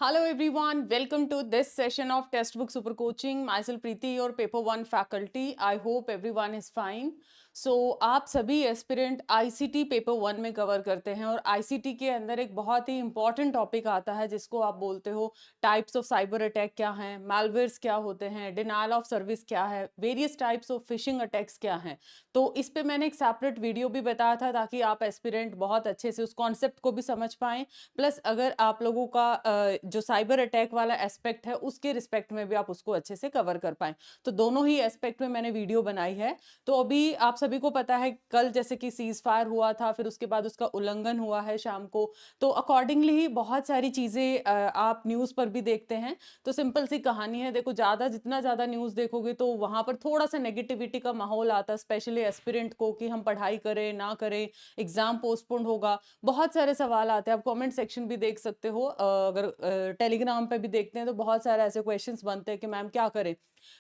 Hello everyone, welcome to this session of Textbook Super Coaching. Myself Preeti, your Paper 1 faculty. I hope everyone is fine. So आप सभी aspirant ICT paper 1 में cover करते हैं और ICT के अंदर एक बहुत ही इंपॉर्टेंट टॉपिक आता है जिसको आप बोलते हो टाइप्स ऑफ साइबर अटैक क्या हैं, मैलवेयर्स क्या होते हैं, डिनायल ऑफ सर्विस क्या है, various types of phishing attacks क्या हैं। तो इस पे मैंने एक सेपरेट वीडियो भी बताया था ताकि आप एस्पिरेंट बहुत अच्छे से उस कॉन्सेप्ट को भी समझ पाएं। प्लस अगर आप लोगों का जो साइबर अटैक वाला एस्पेक्ट है उसके रिस्पेक्ट में भी आप उसको अच्छे से कवर कर पाएं। तो दोनों ही एस्पेक्ट में मैंने वीडियो बनाई है। तो अभी आप सभी को पता है कल जैसे कि सीज फायर हुआ था, फिर उसके बाद उसका उल्लंघन हुआ है शाम को। तो अकॉर्डिंगली ही बहुत सारी चीजें आप न्यूज पर भी देखते हैं। तो सिंपल सी कहानी है, देखो जितना ज्यादा न्यूज देखोगे तो वहां पर थोड़ा सा नेगेटिविटी का माहौल आता है, स्पेशली एस्पिरेंट को कि हम पढ़ाई करें ना करें, एग्जाम पोस्टपोन होगा, बहुत सारे सवाल आते हैं। आप कमेंट सेक्शन भी देख सकते हो, अगर टेलीग्राम पे भी देखते हैं तो बहुत सारे ऐसे क्वेश्चंस बनते हैं कि मैम क्या करें।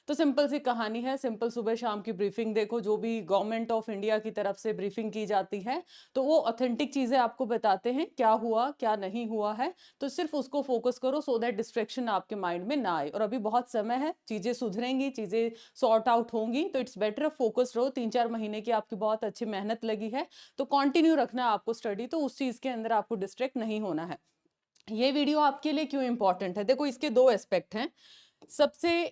तो सिंपल सी कहानी है, सिंपल सुबह शाम की ब्रीफिंग देखो, जो भी गवर्नमेंट ऑफ इंडिया की तरफ से ब्रीफिंग की जाती है तो वो ऑथेंटिक चीजें आपको बताते हैं, क्या हुआ क्या नहीं हुआ है। तो सिर्फ उसको फोकस करो सो दैट डिस्ट्रैक्शन आपके माइंड में ना आए। और अभी बहुत समय है, चीजें सुधरेंगी, चीजें सॉर्ट आउट होंगी, तो इट्स बेटर फोकस रहो। 3-4 महीने की आपकी बहुत अच्छी मेहनत लगी है तो कंटिन्यू रखना है आपको स्टडी, तो उस चीज के अंदर आपको डिस्ट्रैक्ट नहीं होना है। ये वीडियो आपके लिए क्यों इंपॉर्टेंट है, देखो इसके दो एस्पेक्ट हैं। सबसे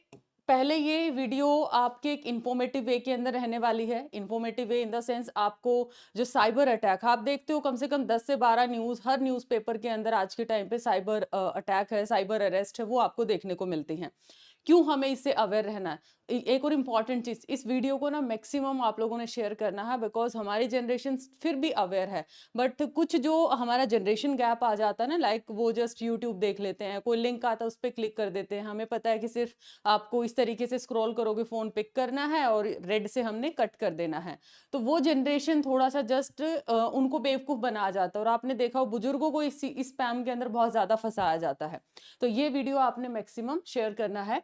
पहले ये वीडियो आपके एक इंफॉर्मेटिव वे के अंदर रहने वाली है। Informative way in the sense, आपको जो साइबर अटैक आप देखते हो कम से कम 10 से 12 न्यूज हर न्यूज़पेपर के अंदर आज के टाइम पे साइबर अटैक है, साइबर अरेस्ट है, वो आपको देखने को मिलती हैं। क्यों हमें इससे अवेयर रहना है। एक और इम्पॉर्टेंट चीज, इस वीडियो को ना मैक्सिमम आप लोगों ने शेयर करना है, बिकॉज हमारी जनरेशन फिर भी अवेयर है। बट कुछ जो हमारा जनरेशन गैप आ जाता है ना, लाइक वो जस्ट यूट्यूब देख लेते हैं, कोई लिंक आता है उस पर क्लिक कर देते हैं। हमें पता है कि सिर्फ आपको इस तरीके से स्क्रॉल करोगे, फोन पिक करना है और रेड से हमने कट कर देना है। तो वो जनरेशन थोड़ा सा जस्ट उनको बेवकूफ बनाया जाता है, और आपने देखा हो बुजुर्गों को इस स्पैम के अंदर बहुत ज्यादा फंसाया जाता है। तो ये वीडियो आपने मैक्सिमम शेयर करना है।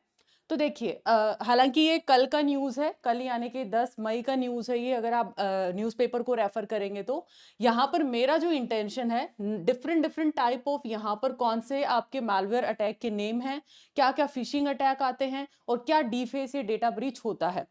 तो देखिए, हालांकि ये कल का न्यूज़ है, कल यानी कि 10 मई का न्यूज़ है ये, अगर आप न्यूज़पेपर को रेफर करेंगे तो यहाँ पर मेरा जो इंटेंशन है, डिफरेंट डिफरेंट टाइप ऑफ यहाँ पर कौन से आपके मालवेयर अटैक के नेम हैं, क्या क्या फिशिंग अटैक आते हैं और क्या डीफेस या डेटा ब्रीच होता है।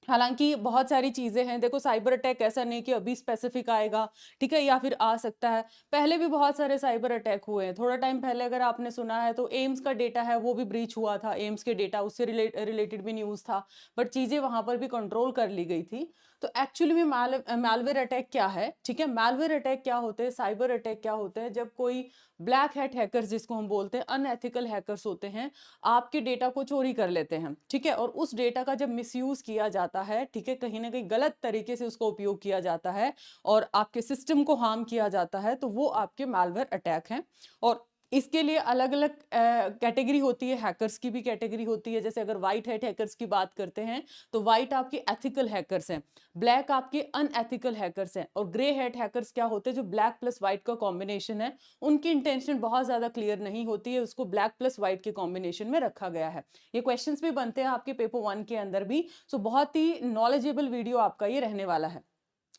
हालांकि बहुत सारी चीजें हैं, देखो साइबर अटैक ऐसा नहीं कि अभी स्पेसिफिक आएगा, ठीक है, या फिर आ सकता है। पहले भी बहुत सारे साइबर अटैक हुए हैं। थोड़ा टाइम पहले अगर आपने सुना है तो एम्स का डेटा है वो भी ब्रीच हुआ था, एम्स के डेटा उससे रिलेटेड भी न्यूज था। बट चीजें वहां पर भी कंट्रोल कर ली गई थी। तो एक्चुअली में मैलवेयर अटैक क्या है, ठीक है, मैलवेयर अटैक क्या होते हैं, साइबर अटैक क्या होते हैं, जब कोई ब्लैक हैट हैकर्स जिसको हम बोलते हैं, अनएथिकल हैकर्स होते हैं, आपके डेटा को चोरी कर लेते हैं, ठीक है, और उस डेटा का जब मिसयूज किया जाता है, ठीक है, कहीं ना कहीं गलत तरीके से उसका उपयोग किया जाता है और आपके सिस्टम को हार्म किया जाता है, तो वो आपके मैलवेयर अटैक हैं। और इसके लिए अलग अलग कैटेगरी होती है, हैकर्स की भी कैटेगरी होती है। जैसे अगर व्हाइट हैट हैकर्स की बात करते हैं तो व्हाइट आपके एथिकल हैकर्स हैं, ब्लैक आपके अनएथिकल हैकर्स हैं, और ग्रे हैट हैकर्स क्या होते हैं, जो ब्लैक प्लस व्हाइट का कॉम्बिनेशन है। उनकी इंटेंशन बहुत ज्यादा क्लियर नहीं होती है, उसको ब्लैक प्लस व्हाइट के कॉम्बिनेशन में रखा गया है। ये क्वेश्चंस भी बनते हैं आपके पेपर 1 के अंदर भी। सो बहुत ही नॉलेजेबल वीडियो आपका ये रहने वाला है।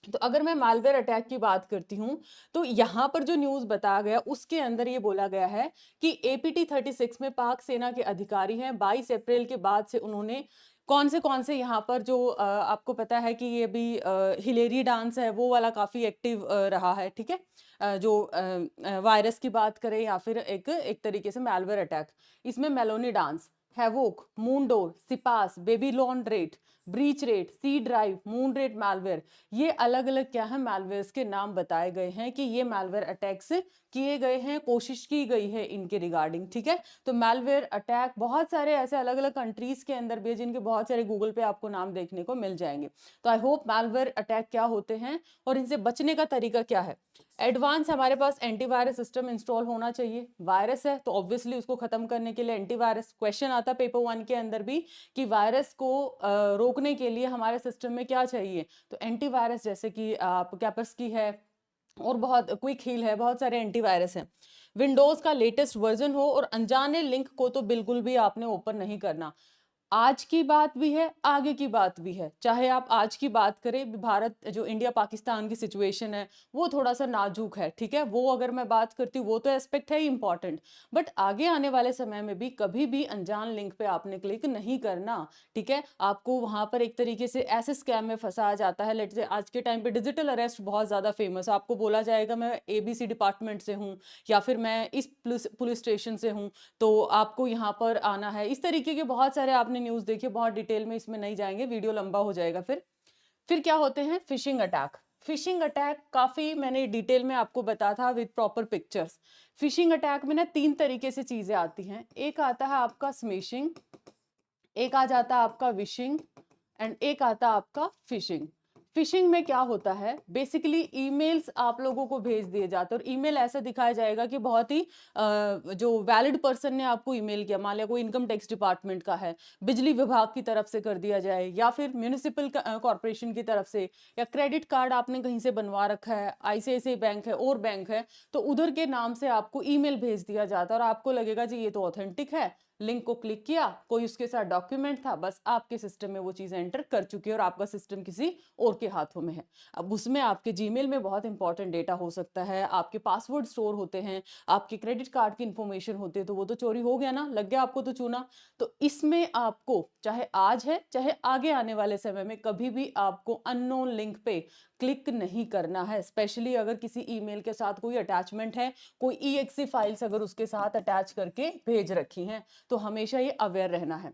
तो अगर मैं मालवेयर अटैक की बात करती हूँ तो यहाँ पर जो न्यूज बताया गया उसके अंदर ये बोला गया है कि एपीटी 36 में पाक सेना के अधिकारी हैं, 22 अप्रैल के बाद से उन्होंने कौन से यहाँ पर जो आपको पता है कि ये भी हिलेरी डांस है वो वाला काफी एक्टिव रहा है, ठीक है। जो वायरस की बात करें या फिर एक एक तरीके से मैलवेयर अटैक, इसमें मेलोनी डांस, हैवोक, मूनडोर, सिपास, Babylon RAT, breach RAT, C drive, moon RAT malware, ये अलग अलग क्या है मैलवेयर्स के नाम बताए गए हैं कि ये मैलवेयर अटैक्स किए गए हैं, कोशिश की गई है इनके रिगार्डिंग, ठीक है। तो मैलवेयर अटैक बहुत सारे ऐसे अलग अलग कंट्रीज के अंदर भी है जिनके बहुत सारे गूगल पे आपको नाम देखने को मिल जाएंगे। तो आई होप मैलवेयर अटैक क्या होते हैं और इनसे बचने का तरीका क्या है। एडवांस हमारे पास एंटीवायरस सिस्टम इंस्टॉल होना चाहिए। वायरस है तो ऑब्वियसली उसको खत्म करने के लिए एंटीवायरस, क्वेश्चन आता पेपर 1 के अंदर भी कि वायरस को रोकने के लिए हमारे सिस्टम में क्या चाहिए, तो एंटीवायरस, जैसे कि आप कैपस्की है और बहुत क्विक हील है, बहुत सारे एंटीवायरस हैं। विंडोज का लेटेस्ट वर्जन हो और अनजाने लिंक को तो बिल्कुल भी आपने ओपन नहीं करना। आज की बात भी है, आगे की बात भी है। चाहे आप आज की बात करें, भारत जो इंडिया पाकिस्तान की सिचुएशन है वो थोड़ा-सा नाजुक है, ठीक है? वो अगर मैं बात करती हूँ वो तो एस्पेक्ट है ही इम्पोर्टेंट, बट आगे आने वाले समय में भी कभी भी अनजान लिंक पे आपने क्लिक नहीं करना, ठीक है? आपको वहाँ पर एक तरीके से ऐसे स्कैम में फँसाया जाता है, लेट्स से आज के टाइम पे डिजिटल अरेस्ट बहुत ज़्यादा फेमस है। आपको बोला जाएगा मैं एबीसी डिपार्टमेंट से हूँ या फिर मैं इस पुलिस पुलिस स्टेशन से हूँ, तो आपको यहाँ पर आना है। इस तरीके के बहुत सारे आपने न्यूज़ देखे, बहुत डिटेल में इसमें नहीं जाएँगे, वीडियो लंबा हो जाएगा फिर। फिर क्या होते हैं फिशिंग अटैक। फिशिंग अटैक काफ़ी मैंने डिटेल में आपको बताया था with proper pictures. Phishing attack में ना 3 तरीके से चीज़ें आती हैं। एक आता है आपका स्मैशिंग, एक आ जाता है आपका विशिंग एंड एक आता है आपका फिशिंग। फिशिंग में क्या होता है, बेसिकली ईमेल्स आप लोगों को भेज दिए जाते हैं और ईमेल ऐसा दिखाया जाएगा कि बहुत ही जो वैलिड पर्सन ने आपको ईमेल किया, मान लिया कोई इनकम टैक्स डिपार्टमेंट का है, बिजली विभाग की तरफ से कर दिया जाए या फिर म्यूनिसिपल कॉर्पोरेशन की तरफ से, या क्रेडिट कार्ड आपने कहीं से बनवा रखा है, आईसीआईसीआई बैंक है और बैंक है, तो उधर के नाम से आपको ईमेल भेज दिया जाता है और आपको लगेगा जी ये तो ऑथेंटिक है। लिंक को क्लिक किया, कोई उसके साथ डॉक्यूमेंट था, बस आपके सिस्टम में वो चीज़ एंटर कर चुकी है और आपका सिस्टम किसी और के हाथों में है। अब उसमें आपके जीमेल में बहुत इंपॉर्टेंट डेटा हो सकता है, आपके पासवर्ड स्टोर होते हैं, आपके क्रेडिट कार्ड की इंफॉर्मेशन होती है, तो वो तो चोरी हो गया ना, लग गया आपको तो चूना। तो इसमें आपको चाहे आज है चाहे आगे आने वाले समय में कभी भी आपको अननोन लिंक पे क्लिक नहीं करना है। स्पेशली अगर किसी ईमेल के साथ कोई अटैचमेंट है, कोई ईएक्सी फाइल्स अगर उसके साथ अटैच करके भेज रखी हैं, तो हमेशा ये अवेयर रहना है।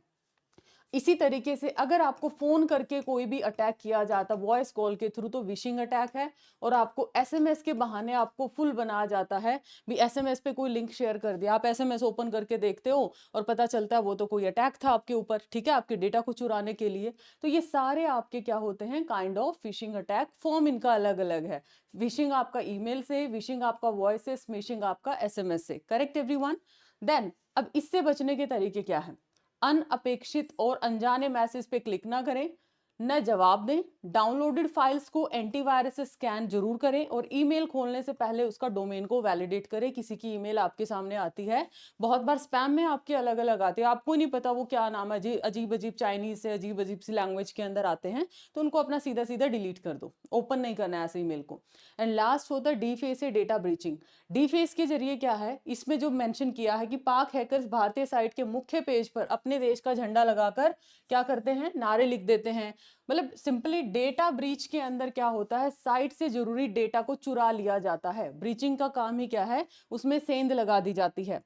इसी तरीके से अगर आपको फोन करके कोई भी अटैक किया जाता वॉइस कॉल के थ्रू, तो विशिंग अटैक है। और आपको एसएमएस के बहाने आपको फुल बनाया जाता है, भी एसएमएस पे कोई लिंक शेयर कर दिया, आप एसएमएस ओपन करके देखते हो और पता चलता है वो तो कोई अटैक था आपके ऊपर, ठीक है, आपके डेटा को चुराने के लिए। तो ये सारे आपके क्या होते हैं, kind of phishing attack. Form इनका अलग अलग है। विशिंग आपका ईमेल से, विशिंग आपका वॉइस से, स्मिशिंग आपका एसएमएस से। Correct everyone? देन अब इससे बचने के तरीके क्या है? अनअपेक्षित और अनजाने मैसेज पे क्लिक ना करें, न जवाब दें, डाउनलोडेड फाइल्स को एंटीवायरस से स्कैन जरूर करें और ईमेल खोलने से पहले उसका डोमेन को वैलिडेट करें। किसी की ईमेल आपके सामने आती है, बहुत बार स्पैम में आपके अलग अलग आते हैं, आपको नहीं पता वो क्या नाम है, अजीब अजीब चाइनीज से अजीब अजीब सी लैंग्वेज के अंदर आते हैं, तो उनको अपना सीधा सीधा डिलीट कर दो, ओपन नहीं करना है ऐसे ईमेल को। एंड लास्ट होता है डीफेस से डेटा ब्रीचिंग। डीफेस के जरिए क्या है, इसमें जो मेंशन किया है कि पाक हैकर्स भारतीय साइट के मुख्य पेज पर अपने देश का झंडा लगाकर क्या करते हैं, नारे लिख देते हैं। मतलब सिंपली डेटा ब्रीच के अंदर क्या होता है, साइट से जरूरी डेटा को चुरा लिया जाता है। ब्रीचिंग का काम ही क्या है, उसमें सेंध लगा दी जाती है,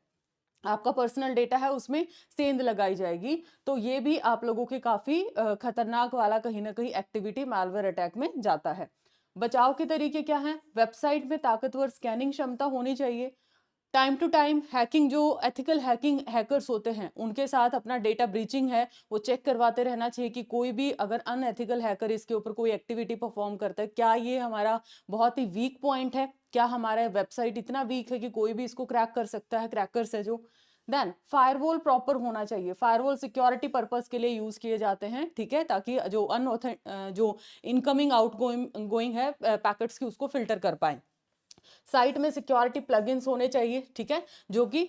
आपका पर्सनल डेटा है उसमें सेंध लगाई जाएगी। तो ये भी आप लोगों के काफी खतरनाक वाला कहीं ना कहीं एक्टिविटी मैलवेयर अटैक में जाता है। बचाव के तरीके क्या हैं? वेबसाइट में ताकतवर स्कैनिंग क्षमता होनी चाहिए। टाइम टू टाइम हैकिंग, जो एथिकल हैकिंग हैकर्स होते हैं उनके साथ अपना डेटा ब्रीचिंग है वो चेक करवाते रहना चाहिए कि कोई भी अगर अनएथिकल हैकर इसके ऊपर कोई एक्टिविटी परफॉर्म करता है, क्या ये हमारा बहुत ही वीक पॉइंट है, क्या हमारा वेबसाइट इतना वीक है कि कोई भी इसको क्रैक कर सकता है, क्रैकर्स है जो। देन फायरवॉल प्रॉपर होना चाहिए। फायरवॉल सिक्योरिटी पर्पस के लिए यूज किए जाते हैं, ठीक है, ताकि जो जो इनकमिंग आउट गोइंग है पैकेट्स की, उसको फिल्टर कर पाए। साइट में सिक्योरिटी प्लगइन्स होने चाहिए, ठीक है, जो कि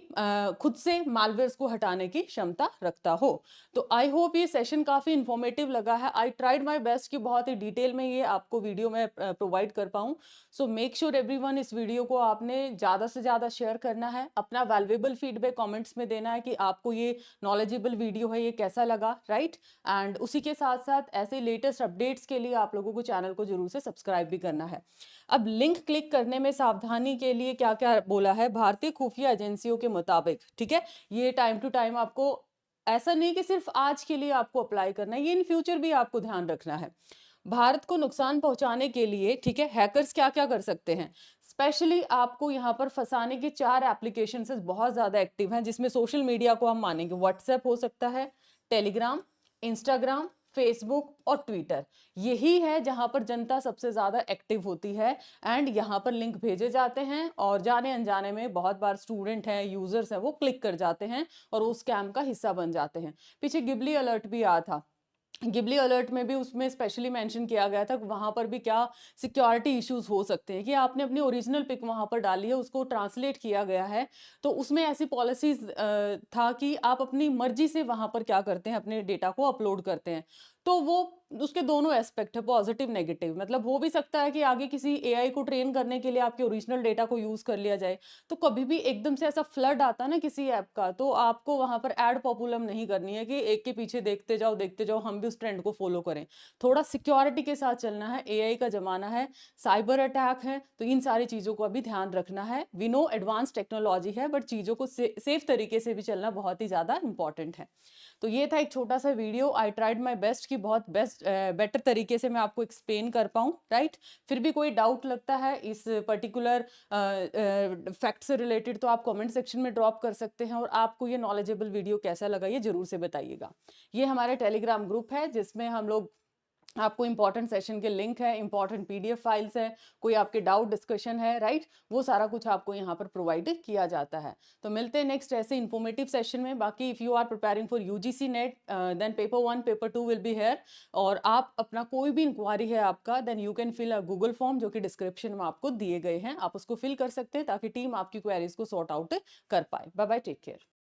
खुद से मालवेयर्स को हटाने की क्षमता रखता हो। तो आई होप ये सेशन काफी इंफॉर्मेटिव लगा है। आई ट्राइड माय बेस्ट कि बहुत ही डिटेल में ये आपको वीडियो में प्रोवाइड कर पाऊं। सो मेक श्योर एवरीवन, इस वीडियो को आपने ज्यादा से ज्यादा शेयर करना है, अपना वैल्युएबल फीडबैक कमेंट्स में देना है कि आपको ये नॉलेजेबल वीडियो है, ये कैसा लगा, राइट। एंड उसी के साथ साथ ऐसे लेटेस्ट अपडेट्स के लिए आप लोगों को चैनल को जरूर से सब्सक्राइब भी करना है। अब लिंक क्लिक करने में सावधानी के लिए क्या क्या बोला है भारतीय खुफिया एजेंसियों के मुताबिक, ठीक है, ये टाइम टू टाइम आपको, ऐसा नहीं कि सिर्फ आज के लिए आपको अप्लाई करना है, ये इन फ्यूचर भी आपको ध्यान रखना है। भारत को नुकसान पहुंचाने के लिए, ठीक है, हैकर्स क्या क्या कर सकते हैं। स्पेशली आपको यहाँ पर फंसाने के 4 एप्लीकेशन बहुत ज्यादा एक्टिव हैं, जिसमें सोशल मीडिया को हम मानेंगे, व्हाट्सएप हो सकता है, टेलीग्राम, इंस्टाग्राम, फेसबुक और ट्विटर। यही है जहां पर जनता सबसे ज्यादा एक्टिव होती है। एंड यहाँ पर लिंक भेजे जाते हैं और जाने अनजाने में बहुत बार स्टूडेंट हैं, यूजर्स हैं, वो क्लिक कर जाते हैं और उस स्कैम का हिस्सा बन जाते हैं। पीछे गिबली अलर्ट भी आया था, गिबली अलर्ट में भी उसमें स्पेशली मेंशन किया गया था, वहाँ पर भी क्या सिक्योरिटी इश्यूज हो सकते हैं कि आपने अपनी ओरिजिनल पिक वहाँ पर डाली है, उसको ट्रांसलेट किया गया है, तो उसमें ऐसी पॉलिसीज था कि आप अपनी मर्जी से वहाँ पर क्या करते हैं, अपने डेटा को अपलोड करते हैं। तो वो उसके दोनों एस्पेक्ट है, पॉजिटिव नेगेटिव। मतलब हो भी सकता है कि आगे किसी एआई को ट्रेन करने के लिए आपके ओरिजिनल डेटा को यूज कर लिया जाए। तो कभी भी एकदम से ऐसा फ्लड आता है ना किसी ऐप का, तो आपको वहां पर एड पॉपुलम नहीं करनी है कि एक के पीछे देखते जाओ, हम भी उस ट्रेंड को फॉलो करें। थोड़ा सिक्योरिटी के साथ चलना है, एआई का जमाना है, साइबर अटैक है, तो इन सारी चीजों का भी ध्यान रखना है। वी नो एडवांस टेक्नोलॉजी है, बट चीजों को सेफ तरीके से भी चलना बहुत ही ज्यादा इंपॉर्टेंट है। तो ये था एक छोटा सा video. I tried my best कि बहुत बेटर तरीके से मैं आपको एक्सप्लेन कर पाऊँ, राइट। फिर भी कोई डाउट लगता है इस पर्टिकुलर फैक्ट से रिलेटेड, तो आप कमेंट सेक्शन में ड्रॉप कर सकते हैं। और आपको ये नॉलेजेबल वीडियो कैसा लगा ये जरूर से बताइएगा। ये हमारे टेलीग्राम ग्रुप है जिसमें हम लोग, आपको इंपॉर्टेंट सेशन के लिंक है, इंपॉर्टेंट पीडीएफ फाइल्स है, कोई आपके डाउट डिस्कशन है, राइट, वो सारा कुछ आपको यहाँ पर प्रोवाइड किया जाता है। तो मिलते हैं नेक्स्ट ऐसे इंफॉर्मेटिव सेशन में। बाकी if you are preparing for UGC NET, then paper 1 paper 2 will be here. और आप अपना कोई भी इंक्वायरी है आपका, then you can fill a Google form जो कि डिस्क्रिप्शन में आपको दिए गए हैं, आप उसको फिल कर सकते हैं ताकि टीम आपकी क्वेरीज को सॉर्ट आउट कर पाए। Bye bye, take care.